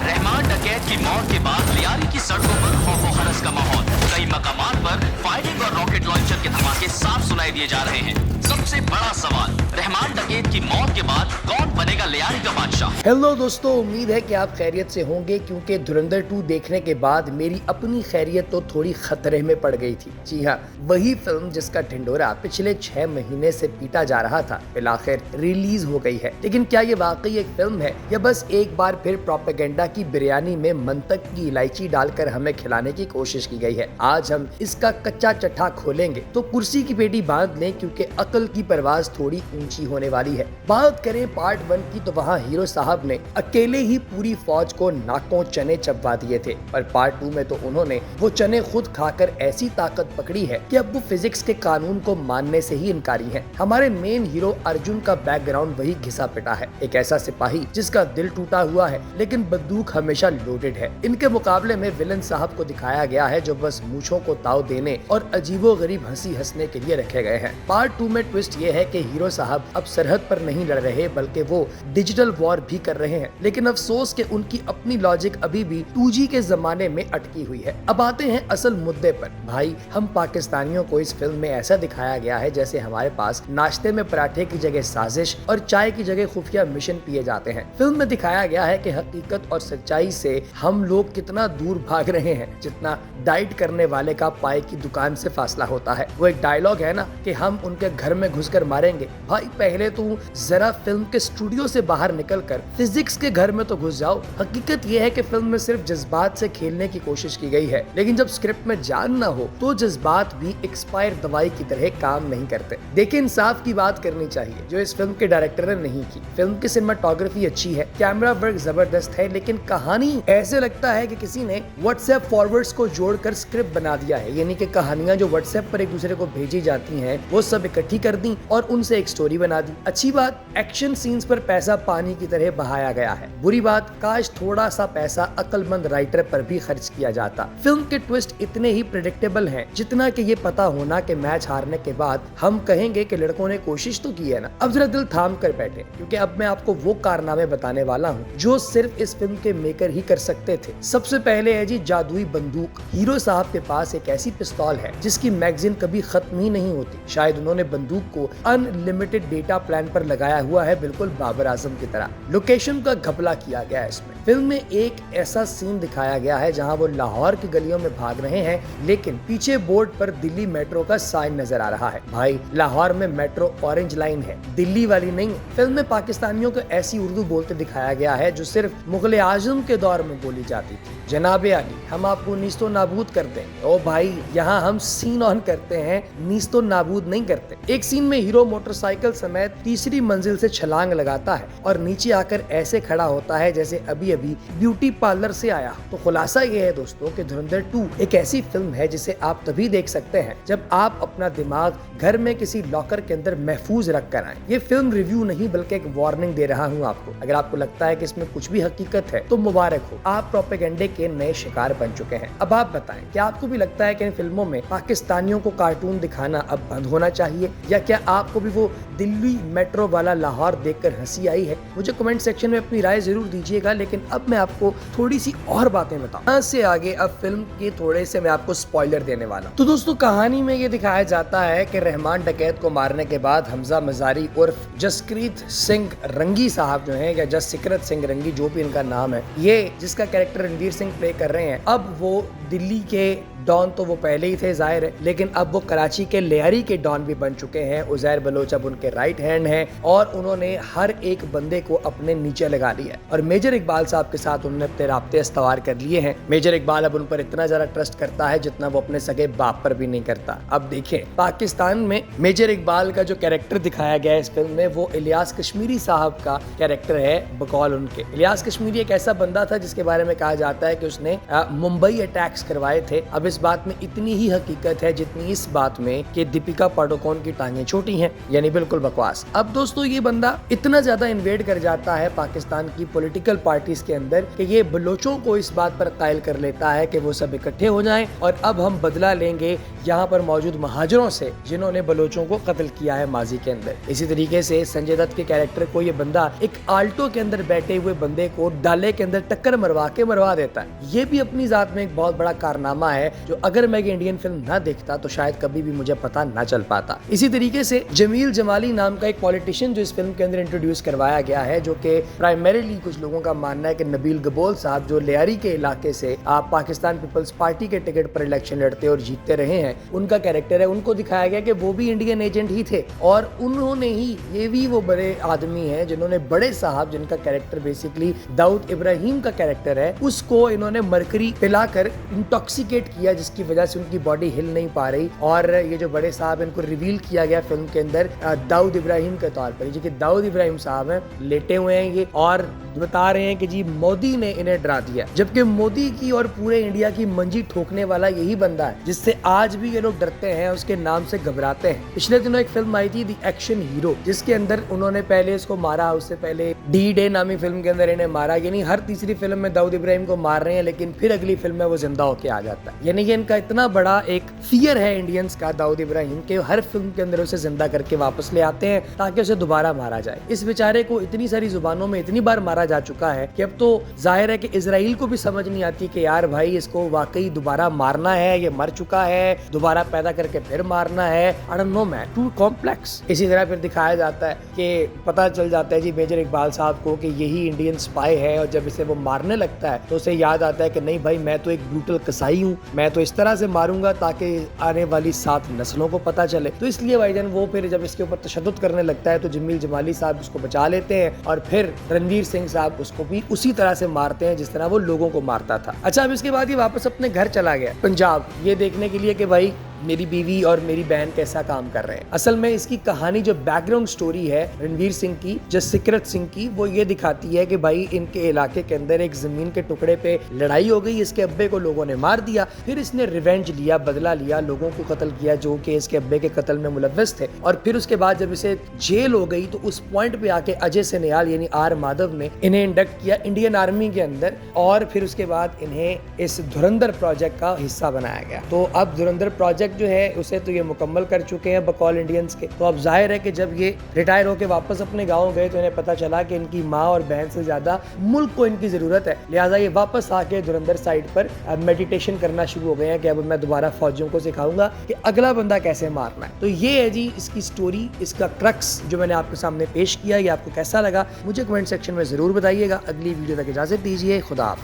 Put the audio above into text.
रहमान डकैत की मौत के बाद लियारी की सड़कों पर खौफ व हरस का माहौल। कई मकामात पर फायरिंग और रॉकेट लॉन्चर के धमाके साफ सुनाई दिए जा रहे हैं। सबसे बड़ा सवाल, रहमान डकैत की मौत के बाद कौन बनेगा लियारी का बादशाह? हेलो दोस्तों, उम्मीद है कि आप खैरियत से होंगे क्योंकि धुरंधर 2 देखने के बाद मेरी अपनी खैरियत तो थोड़ी खतरे में पड़ गई थी। जी हाँ, वही फिल्म जिसका ढिंढोरा पिछले 6 महीने से पीटा जा रहा था फिर आखिर रिलीज हो गई है। लेकिन क्या ये वाकई एक फिल्म है या बस एक बार फिर प्रोपेगेंडा की बिरयानी में मंतक की इलायची डालकर हमें खिलाने की कोशिश की गई है? आज हम इसका कच्चा चट्टा खोलेंगे तो कुर्सी की पेटी बांध लें क्योंकि अकल की परवाज थोड़ी ऊंची होने वाली है। बात करें पार्ट 1 की तो वहाँ हीरो साहब ने अकेले ही पूरी फौज को नाकों चने चबवा दिए थे, और पार्ट 2 में तो उन्होंने वो चने खुद खाकर ऐसी ताकत पकड़ी है कि अब वो फिजिक्स के कानून को मानने से ही इनकारी हैं। हमारे मेन हीरो अर्जुन का बैकग्राउंड वही घिसा पिटा है, एक ऐसा सिपाही जिसका दिल टूटा हुआ है लेकिन बंदूक हमेशा लोडेड है। इनके मुकाबले में विलन साहब को दिखाया गया है जो बस मूंछों को ताव देने और अजीबोगरीब हंसी हंसने के लिए रखे गए हैं। पार्ट 2 में ट्विस्ट ये है कि हीरो साहब अब सरहद पर नहीं लड़ रहे बल्कि वो डिजिटल वॉर भी कर रहे हैं। लेकिन अफसोस कि उनकी अपनी लॉजिक अभी भी 2G के जमाने में अटकी हुई है। अब आते हैं असल मुद्दे पर। भाई, हम पाकिस्तानियों को इस फिल्म में ऐसा दिखाया गया है जैसे हमारे पास नाश्ते में पराठे की जगह साजिश और चाय की जगह खुफिया मिशन पिए जाते हैं। फिल्म में दिखाया गया है कि हकीकत और सच्चाई से हम लोग कितना दूर भाग रहे हैं जितना डाइट करने वाले का पाए की दुकान से फासला होता है। वो एक डायलॉग है ना कि हम उनके घर में घुसकर मारेंगे। भाई, पहले तो जरा फिल्म के स्टूडियो से बाहर निकलकर फिजिक्स के घर में तो घुस जाओ। हकीकत यह है कि फिल्म में सिर्फ जज्बात से खेलने की कोशिश की गई है, लेकिन जब स्क्रिप्ट में जान ना हो तो जज्बात भी एक्सपायर दवाई की तरह काम नहीं करते। देखिए, इंसाफ की बात करनी चाहिए जो इस फिल्म के डायरेक्टर ने नहीं की। फिल्म की सिनेमाटोग्राफी अच्छी है, कैमरा वर्क जबरदस्त है, लेकिन कहानी ऐसे लगता है कि किसी ने व्हाट्सएप फॉरवर्ड्स को जोड़कर स्क्रिप्ट बना दिया है। यानी कि कहानियां जो व्हाट्सएप पर एक दूसरे को भेजी जाती हैं वो सब इकट्ठी कर दी और उनसे एक स्टोरी बना दी। अच्छी बात, एक्शन सीन्स पर पैसा पानी की तरह बहाया गया है। बुरी बात, काश थोड़ा सा पैसा अक्लमंद राइटर पर भी खर्च किया जाता। फिल्म के ट्विस्ट इतने ही प्रेडिक्टेबल हैं जितना कि ये पता होना कि मैच हारने के बाद हम कहेंगे कि लड़कों ने कोशिश तो की है ना। अब जरा दिल थाम कर बैठे क्योंकि अब मैं आपको वो कारनामे बताने वाला हूँ जो सिर्फ इस फिल्म के मेकर ही कर सकते थे। सबसे पहले है जी जादुई बंदूक। हीरो साहब के पास एक ऐसी पिस्तौल है जिसकी मैगजीन कभी खत्म ही नहीं होती। शायद उन्होंने बंदूक को अनलिमिटेड डेटा प्लान पर लगाया हुआ है, बिल्कुल बाबर आजम की तरह। लोकेशन का घपला किया गया है इसमें। फिल्म में एक ऐसा सीन दिखाया गया है जहां वो लाहौर की गलियों में भाग रहे हैं लेकिन पीछे बोर्ड पर दिल्ली मेट्रो का साइन नजर आ रहा है। भाई, लाहौर में मेट्रो ऑरेंज लाइन है, दिल्ली वाली नहीं। फिल्म में पाकिस्तानियों को ऐसी उर्दू बोलते दिखाया गया है जो सिर्फ मुगल आजम के दौर में बोली जाती थी। जनाबे अली, हम आपको नीस्तो नाबूद करते हैं। ओ भाई, यहाँ हम सीन ऑन करते हैं, नीस्तो नाबूद नहीं करते। एक सीन में हीरो मोटरसाइकिल समेत तीसरी मंजिल से छलांग लगाता है और नीचे आकर ऐसे खड़ा होता है जैसे अभी अभी ब्यूटी पार्लर से आया। तो खुलासा ये है दोस्तों कि धुरंधर 2 एक ऐसी फिल्म है जिसे आप तभी देख सकते हैं जब आप अपना दिमाग घर में किसी लॉकर के अंदर महफूज रख कर आए। ये फिल्म रिव्यू नहीं बल्कि एक वार्निंग दे रहा हूँ आपको। अगर आपको लगता है कि इसमें कुछ भी हकीकत है तो मुबारक हो, आप प्रोपेगेंडे के नए शिकार बन चुके हैं। अब आप बताएं, क्या आपको भी लगता है कि इन फिल्मों में पाकिस्तानियों को कार्टून दिखाना अब बंद होना चाहिए, या क्या आपको भी वो दिल्ली मेट्रो वाला लाहौर देखकर हंसी आई है? मुझे कमेंट सेक्शन में अपनी राय जरूर दीजिएगा। लेकिन अब मैं आपको थोड़ी सी और बातें बताऊं। यहाँ से आगे अब फिल्म के थोड़े से मैं आपको स्पॉइलर देने वाला हूँ। तो दोस्तों, कहानी में ये दिखाया जाता है कि रहमान डकैत को मारने के बाद हमजा मजारी उर्फ जसकीरत सिंह रंगी साहब जो हैं, या जसकीरत सिंह रंगी जो भी इनका नाम है, ये जिसका कैरेक्टर रणवीर सिंह प्ले कर रहे हैं, अब वो दिल्ली के डॉन तो वो पहले ही थे जाहिर है, लेकिन अब वो कराची के लियारी के डॉन भी बन चुके हैं। उजैर बलोच अब उनके राइट हैंड हैं और उन्होंने हर एक बंदे को अपने नीचे लगा लिया है। और मेजर इकबाल साहब के साथ उन्होंने अपने राब्ते इस्तवार कर लिए हैं। मेजर इकबाल अब उन पर इतना ज्यादा ट्रस्ट करता है जितना वो अपने सगे बाप पर भी नहीं करता। अब देखें, पाकिस्तान में मेजर इकबाल का जो कैरेक्टर दिखाया गया है इस फिल्म में, वो इलियास कश्मीरी साहब का कैरेक्टर है बकौल उनके। इलियास कश्मीरी एक ऐसा बंदा था जिसके बारे में कहा जाता है कि उसने मुंबई अटैक्स करवाए थे। अब इस बात में इतनी ही हकीकत है जितनी इस बात में कि दीपिका पाडुकोन की टांगें छोटी हैं, यानी बिल्कुल बकवास। अब दोस्तों, ये बंदा इतना ज्यादा इन्वेड कर जाता है पाकिस्तान की पॉलिटिकल पार्टीज के अंदर कि ये बलोचों को इस बात पर कायल कर लेता है कि वो सब इकट्ठे हो जाएं और अब हम बदला लेंगे यहाँ पर मौजूद महाजरों से जिन्होंने बलोचों को कत्ल किया है माजी के अंदर। इसी तरीके से संजय दत्त के कैरेक्टर को ये बंदा एक आल्टो के अंदर बैठे हुए बंदे को डाले के अंदर टक्कर मरवा देता है। ये भी अपनी जात में एक बहुत बड़ा कारनामा है जो अगर मैं ये इंडियन फिल्म ना देखता तो शायद कभी भी मुझे पता ना चल पाता। इसी तरीके से जमील जमाली नाम का एक पॉलिटिशियन जो इस फिल्म के अंदर इंट्रोड्यूस करवाया गया है, जो कि प्राइमरीली कुछ लोगों का मानना है कि नबील गबोल साहब जो लियारी के इलाके से आप पाकिस्तान पीपल्स पार्टी के टिकट पर इलेक्शन लड़ते और जीतते रहे हैं, उनका कैरेक्टर है। उनको दिखाया गया कि वो भी इंडियन एजेंट ही थे और उन्होंने ही, ये भी वो बड़े आदमी हैं जिन्होंने बड़े साहब जिनका कैरेक्टर बेसिकली दाऊद इब्राहिम का कैरेक्टर है, उसको इन्होंने मरकरी पिलाकर इंटॉक्सिकेट किया जिसकी वजह से उनकी बॉडी हिल नहीं पा रही। और ये जो बड़े साहब इनको रिवील किया गया फिल्म के अंदर दाऊद इब्राहिम के तौर पर, जो कि दाऊद इब्राहिम साहब हैं, लेटे हुए हैं ये और बता रहे हैं कि जी मोदी ने इन्हें डरा दिया, जबकि मोदी की और पूरे इंडिया की मंजी ठोकने वाला यही बंदा है जिससे आज भी ये लोग डरते हैं, उसके नाम से घबराते हैं। पिछले दिनों एक फिल्म आई थी द एक्शन हीरो, जिसके अंदर उन्होंने पहले इसको मारा, उससे पहले डी डे नामी फिल्म के अंदर इन्हें मारा। यानी हर तीसरी फिल्म में दाऊद इब्राहिम को मार रहे हैं लेकिन फिर अगली फिल्म में वो जिंदा होके आ जाता है। यानी कि इनका इतना बड़ा एक फियर है इंडियंस का दाऊद इब्राहिम के, हर फिल्म के अंदर उसे जिंदा करके वापस ले आते हैं ताकि उसे दोबारा मारा जाए। इस बेचारे को इतनी सारी जुबानों में इतनी बार मारा जा चुका है कि अब तो जाहिर है कि इजराइल को भी समझ नहीं आती कि यार भाई इसको वाकई दोबारा मारना है, ये मर चुका है, दोबारा पैदा करके फिर मारना है। I don't know man, too complex. इसी तरह फिर दिखाया जाता है कि पता चल जाता है जी मेजर इकबाल साहब को कि यही इंडियन स्पाई है और जब इसे वो मारने लगता है तो उसे याद आता है कि नहीं भाई मैं तो एक ब्रूटल कसाई हूँ, मैं तो इस तरह से मारूंगा ताकि आने वाली 7 नस्लों को पता चले। तो इसलिए भाईजान वो फिर जब इसके ऊपर तशद्दुद करने लगता है तो जमील जमाली साहब उसको बचा लेते हैं और फिर रणवीर सिंह साहब उसको भी उसी तरह से मारते हैं जिस तरह वो लोगों को मारता था। अच्छा, अब इसके बाद ये वापस अपने घर चला गया पंजाब, ये देखने के लिए कि भाई मेरी बीवी और मेरी बहन कैसा काम कर रहे हैं। असल में इसकी कहानी जो बैकग्राउंड स्टोरी है रणवीर सिंह की, जससिकरत सिंह की, वो ये दिखाती है कि भाई इनके इलाके के अंदर एक जमीन के टुकड़े पे लड़ाई हो गई, इसके अब्बे को लोगों ने मार दिया, फिर इसने रिवेंज लिया, बदला लिया, लोगों को कत्ल किया जो कि इसके अब्बे के कत्ल में मुलव्वस थे। और फिर उसके बाद जब इसे जेल हो गई तो उस पॉइंट पे आके अजय सेनियाल यानी आर माधव ने इन्हें इंडक्ट किया इंडियन आर्मी के अंदर और फिर उसके बाद इन्हें इस धुरंधर प्रोजेक्ट का हिस्सा बनाया गया। तो अब धुरंधर प्रोजेक्ट जो है उसे तो ये मुकम्मल कर चुके हैं बकौल इंडियंस के। तो अब जाहिर है कि जब ये रिटायर होकर वापस अपने गांव गए तो इन्हें पता चला कि इनकी माँ और बहन से ज्यादा मुल्क को इनकी जरूरत है, लिहाजा ये वापस आके धुरंधर साइड पर मेडिटेशन करना शुरू हो गए हैं कि अब मैं दोबारा फौजियों को सिखाऊंगा कि अगला बंदा कैसे मारना है। तो ये है जी इसकी स्टोरी, इसका क्रक्स जो मैंने आपके सामने पेश किया। ये आपको कैसा लगा मुझे कमेंट सेक्शन में जरूर बताइएगा। अगली वीडियो तक इजाजत दीजिए, खुदा हाफिज़।